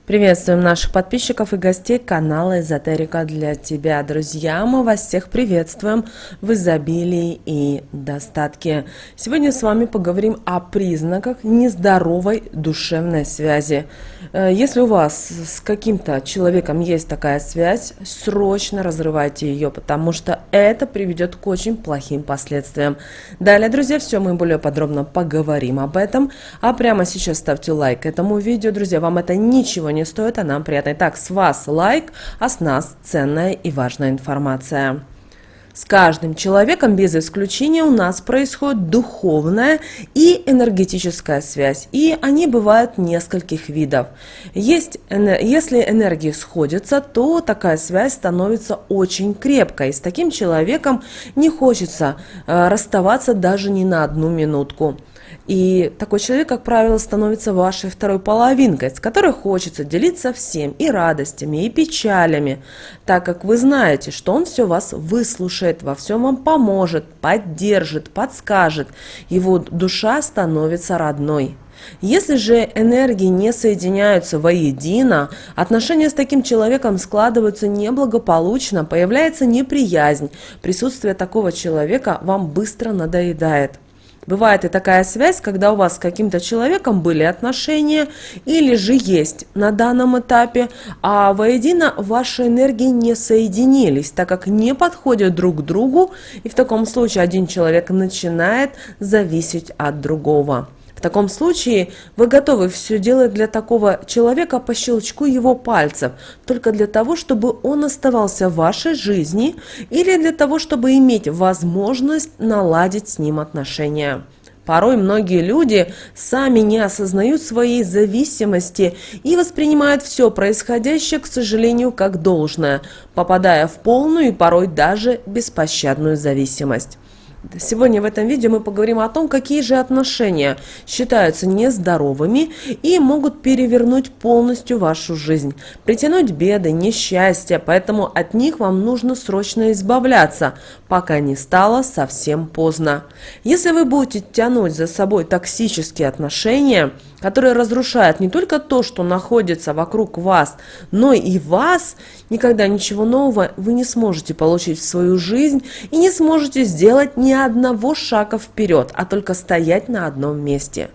Приветствуем наших подписчиков и гостей канала Эзотерика для тебя. Друзья, мы вас всех приветствуем в изобилии и достатке. Сегодня с вами поговорим о признаках нездоровой душевной связи. Если у вас с каким-то человеком есть такая связь, срочно разрывайте ее, потому что это приведет к очень плохим последствиям. Далее, друзья, все мы более подробно поговорим об этом. А прямо сейчас ставьте лайк этому видео. Друзья, вам это ничего не стоит, а нам приятно. Итак, с вас лайк, а с нас ценная и важная информация. С каждым человеком без исключения у нас происходит духовная и энергетическая связь, и они бывают нескольких видов. Если энергии сходятся, то такая связь становится очень крепкой. С таким человеком не хочется расставаться даже ни на одну минутку. И такой человек, как правило, становится вашей второй половинкой, с которой хочется делиться всем, и радостями, и печалями, так как вы знаете, что он все вас выслушает, во всем вам поможет, поддержит, подскажет. Его душа становится родной. Если же энергии не соединяются воедино, отношения с таким человеком складываются неблагополучно, появляется неприязнь, присутствие такого человека вам быстро надоедает. Бывает и такая связь, когда у вас с каким-то человеком были отношения или же есть на данном этапе, а воедино ваши энергии не соединились, так как не подходят друг к другу, и в таком случае один человек начинает зависеть от другого. В таком случае вы готовы все делать для такого человека по щелчку его пальцев, только для того, чтобы он оставался в вашей жизни или для того, чтобы иметь возможность наладить с ним отношения. Порой многие люди сами не осознают своей зависимости и воспринимают все происходящее, к сожалению, как должное, попадая в полную и порой даже беспощадную зависимость. Сегодня в этом видео мы поговорим о том, какие же отношения считаются нездоровыми и могут перевернуть полностью вашу жизнь, притянуть беды, несчастья, поэтому от них вам нужно срочно избавляться, пока не стало совсем поздно. Если вы будете тянуть за собой токсические отношения, которые разрушают не только то, что находится вокруг вас, но и вас, никогда ничего нового вы не сможете получить в свою жизнь и не сможете сделать ни одного шага вперед, а только стоять на одном месте.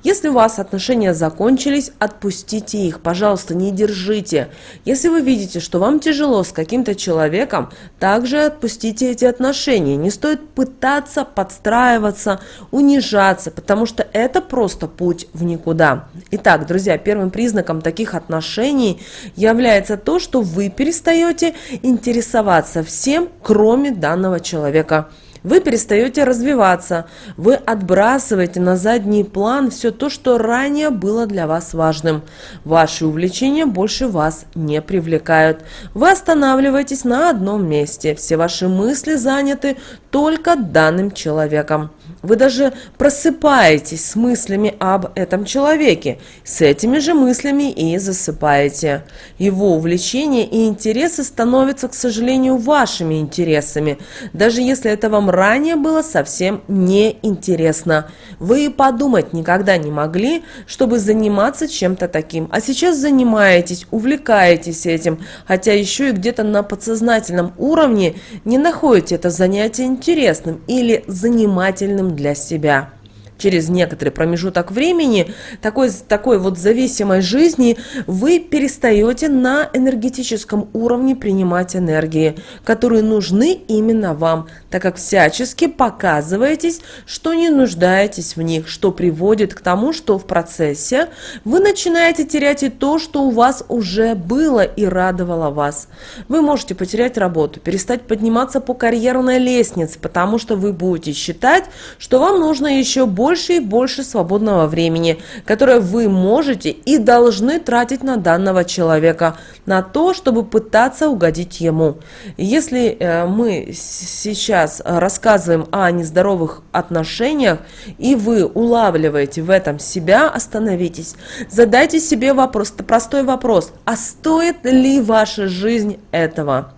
Если у вас отношения закончились, отпустите их, пожалуйста, не держите. Если вы видите, что вам тяжело с каким-то человеком, также отпустите эти отношения. Не стоит пытаться подстраиваться, унижаться, потому что это просто путь в никуда. Итак, друзья, первым признаком таких отношений является то, что вы перестаете интересоваться всем, кроме данного человека. Вы перестаете развиваться, вы отбрасываете на задний план все то, что ранее было для вас важным. Ваши увлечения больше вас не привлекают. Вы останавливаетесь на одном месте, все ваши мысли заняты только данным человеком. Вы даже просыпаетесь с мыслями об этом человеке, с этими же мыслями и засыпаете. Его увлечения и интересы становятся, к сожалению, вашими интересами, даже если это вам ранее было совсем неинтересно. Вы и подумать никогда не могли, чтобы заниматься чем-то таким, а сейчас занимаетесь, увлекаетесь этим, хотя еще и где-то на подсознательном уровне не находите это занятие интересным или занимательным для себя. Через некоторый промежуток времени такой вот зависимой жизни вы перестаете на энергетическом уровне принимать энергии, которые нужны именно вам, так как всячески показываетесь, что не нуждаетесь в них, что приводит к тому, что в процессе вы начинаете терять и то, что у вас уже было и радовало вас. Вы можете потерять работу, перестать подниматься по карьерной лестнице, потому что вы будете считать, что вам нужно еще больше и больше свободного времени, которое вы можете и должны тратить на данного человека, на то, чтобы пытаться угодить ему. Если мы сейчас рассказываем о нездоровых отношениях, и вы улавливаете в этом себя, остановитесь. Задайте себе простой вопрос: а стоит ли ваша жизнь этого?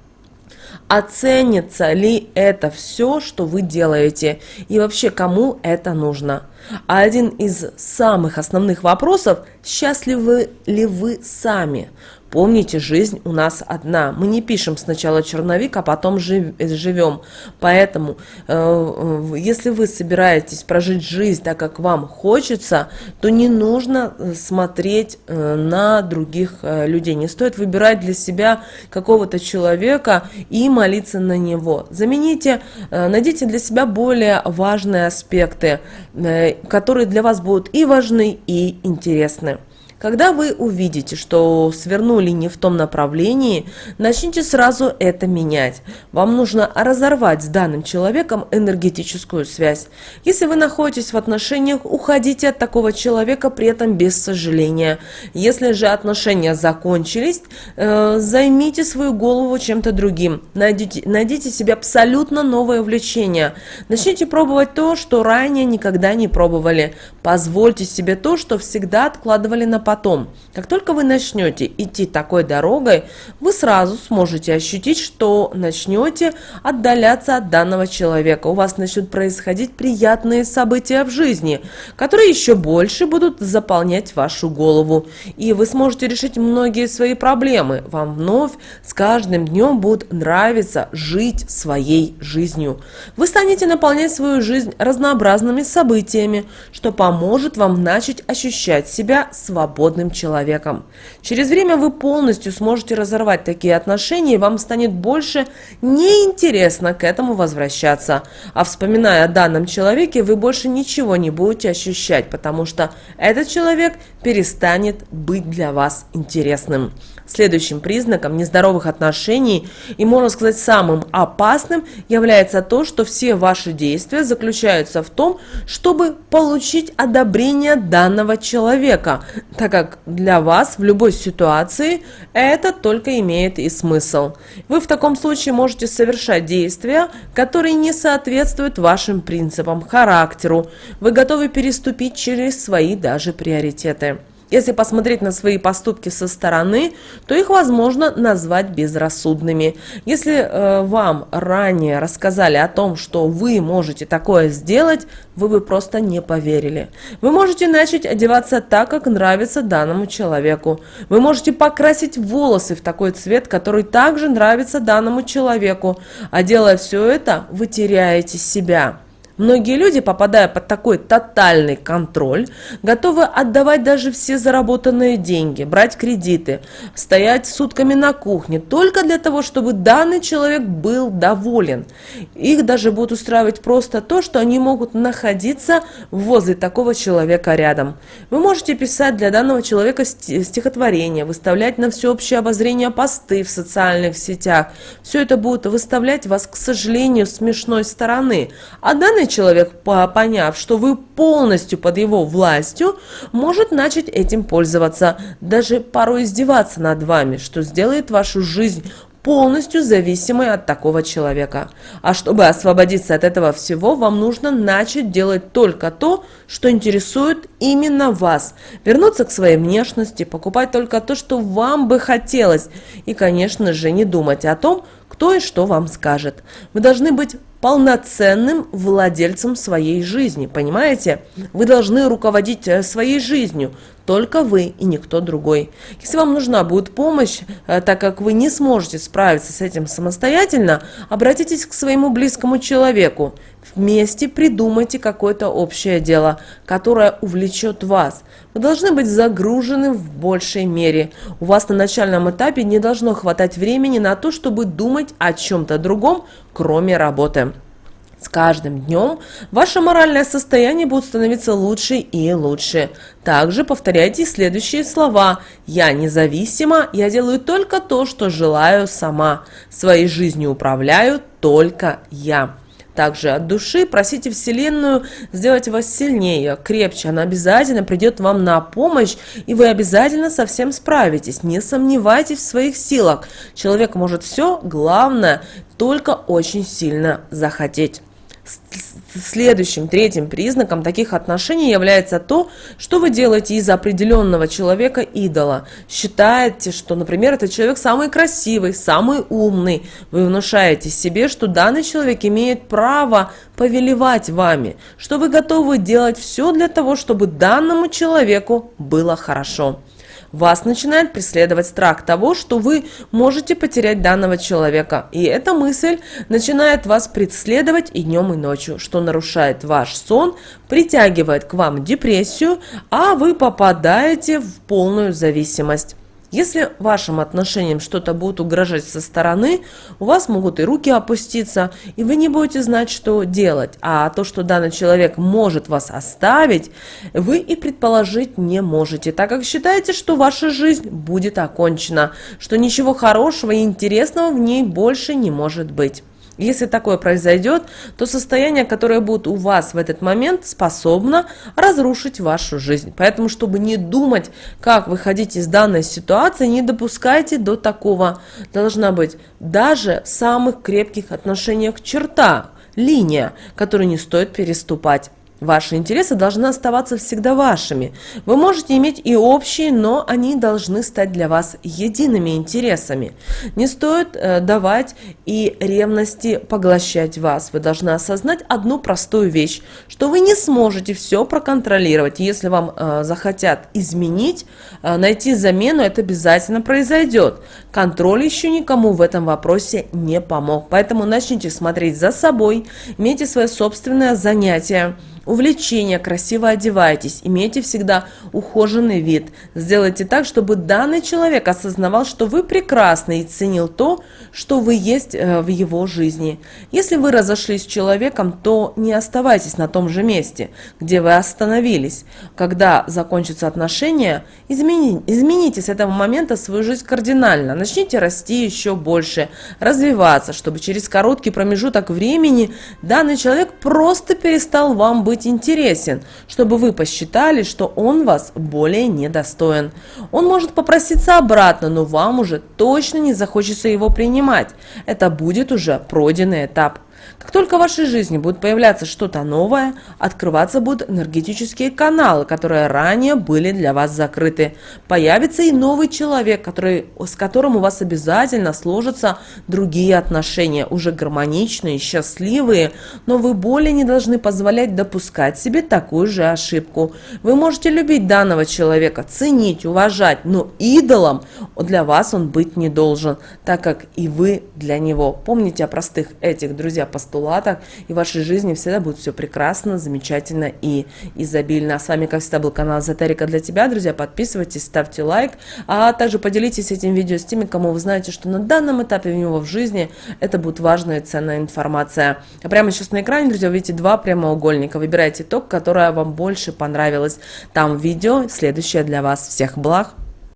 Оценится ли это все, что вы делаете, и вообще кому это нужно? А один из самых основных вопросов – счастливы ли вы сами? Помните, жизнь у нас одна. Мы не пишем сначала черновик, а потом живем. Поэтому, если вы собираетесь прожить жизнь так, как вам хочется, то не нужно смотреть на других людей. Не стоит выбирать для себя какого-то человека и молиться на него. Найдите для себя более важные аспекты, которые для вас будут и важны, и интересны. Когда вы увидите, что свернули не в том направлении, начните сразу это менять. Вам нужно разорвать с данным человеком энергетическую связь. Если вы находитесь в отношениях, уходите от такого человека, при этом без сожаления. Если же отношения закончились, займите свою голову чем-то другим. Найдите себе абсолютно новое увлечение. Начните пробовать то, что ранее никогда не пробовали. Позвольте себе то, что всегда откладывали на потом. Как только вы начнете идти такой дорогой, вы сразу сможете ощутить, что начнете отдаляться от данного человека. У вас начнут происходить приятные события в жизни, которые еще больше будут заполнять вашу голову. И вы сможете решить многие свои проблемы. Вам вновь с каждым днем будет нравиться жить своей жизнью. Вы станете наполнять свою жизнь разнообразными событиями, что поможет вам начать ощущать себя свободным человеком. Через время вы полностью сможете разорвать такие отношения, и вам станет больше неинтересно к этому возвращаться. А вспоминая о данном человеке, вы больше ничего не будете ощущать, потому что этот человек перестанет быть для вас интересным. Следующим признаком нездоровых отношений и, можно сказать, самым опасным является то, что все ваши действия заключаются в том, чтобы получить одобрение данного человека, так как для вас в любой ситуации это только имеет и смысл. Вы в таком случае можете совершать действия, которые не соответствуют вашим принципам, характеру. Вы готовы переступить через свои даже приоритеты. Если посмотреть на свои поступки со стороны, то их возможно назвать безрассудными. Если вам ранее рассказали о том, что вы можете такое сделать, вы бы просто не поверили. Вы можете начать одеваться так, как нравится данному человеку. Вы можете покрасить волосы в такой цвет, который также нравится данному человеку. А делая все это, вы теряете себя. Многие люди, попадая под такой тотальный контроль, готовы отдавать даже все заработанные деньги, брать кредиты, стоять сутками на кухне, только для того, чтобы данный человек был доволен. Их даже будут устраивать просто то, что они могут находиться возле такого человека рядом. Вы можете писать для данного человека стихотворения, выставлять на всеобщее обозрение посты в социальных сетях. Все это будет выставлять вас, к сожалению, с смешной стороны. А данный человек, поняв, что вы полностью под его властью, может начать этим пользоваться, даже порой издеваться над вами, что сделает вашу жизнь полностью зависимой от такого человека. А чтобы освободиться от этого всего, вам нужно начать делать только то, что интересует именно вас. Вернуться к своей внешности, покупать только то, что вам бы хотелось. И, конечно же, не думать о том, кто и что вам скажет. Вы должны быть полноценным владельцем своей жизни, понимаете? Вы должны руководить своей жизнью, только вы и никто другой. Если вам нужна будет помощь, так как вы не сможете справиться с этим самостоятельно, обратитесь к своему близкому человеку. Вместе придумайте какое-то общее дело, которое увлечет вас. Вы должны быть загружены в большей мере. У вас на начальном этапе не должно хватать времени на то, чтобы думать о чем-то другом, кроме работы. С каждым днем ваше моральное состояние будет становиться лучше и лучше. Также повторяйте следующие слова. Я независима, я делаю только то, что желаю сама. Своей жизнью управляю только я. Также от души просите Вселенную сделать вас сильнее, крепче. Она обязательно придет вам на помощь, и вы обязательно со всем справитесь. Не сомневайтесь в своих силах. Человек может все, главное только очень сильно захотеть. Следующим, третьим признаком таких отношений является то, что вы делаете из определенного человека идола. Считаете, что, например, этот человек самый красивый, самый умный. Вы внушаете себе, что данный человек имеет право повелевать вами, что вы готовы делать все для того, чтобы данному человеку было хорошо. Вас начинает преследовать страх того, что вы можете потерять данного человека. И эта мысль начинает вас преследовать и днем, и ночью, что нарушает ваш сон, притягивает к вам депрессию, а вы попадаете в полную зависимость. Если вашим отношениям что-то будет угрожать со стороны, у вас могут и руки опуститься, и вы не будете знать, что делать. А то, что данный человек может вас оставить, вы и предположить не можете, так как считаете, что ваша жизнь будет окончена, что ничего хорошего и интересного в ней больше не может быть. Если такое произойдет, то состояние, которое будет у вас в этот момент, способно разрушить вашу жизнь. Поэтому, чтобы не думать, как выходить из данной ситуации, не допускайте до такого. Должна быть даже в самых крепких отношениях черта, линия, которую не стоит переступать. Ваши интересы должны оставаться всегда вашими. Вы можете иметь и общие, но они должны стать для вас едиными интересами. Не стоит давать и ревности поглощать вас. Вы должны осознать одну простую вещь, что вы не сможете все проконтролировать. Если вам захотят изменить, найти замену, это обязательно произойдет. Контроль еще никому в этом вопросе не помог. Поэтому начните смотреть за собой, имейте свое собственное занятие. Увлечение, красиво одевайтесь, имейте всегда ухоженный вид. Сделайте так, чтобы данный человек осознавал, что вы прекрасны и ценил то, что вы есть в его жизни. Если вы разошлись с человеком, то не оставайтесь на том же месте, где вы остановились. Когда закончатся отношения, измените с этого момента свою жизнь кардинально. Начните расти еще больше, развиваться, чтобы через короткий промежуток времени данный человек просто перестал вам быть интересен, чтобы вы посчитали, что он вас более недостоин. Он может попроситься обратно, но вам уже точно не захочется его принимать. Это будет уже пройденный этап. Как только в вашей жизни будет появляться что-то новое, открываться будут энергетические каналы, которые ранее были для вас закрыты. Появится и новый человек, с которым у вас обязательно сложатся другие отношения, уже гармоничные, счастливые, но вы более не должны позволять допускать себе такую же ошибку. Вы можете любить данного человека, ценить, уважать, но идолом для вас он быть не должен, так как и вы для него. Помните о простых этих, друзья, постулатах, и в вашей жизни всегда будет все прекрасно, замечательно и изобильно. А с вами, как всегда, был канал Эзотерика для тебя. Друзья, подписывайтесь, ставьте лайк, а также поделитесь этим видео с теми, кому вы знаете, что на данном этапе у него в жизни это будет важная и ценная информация. А прямо сейчас на экране, друзья, вы видите два прямоугольника. Выбирайте то, которое вам больше понравилось. Там видео следующее для вас. Всех благ!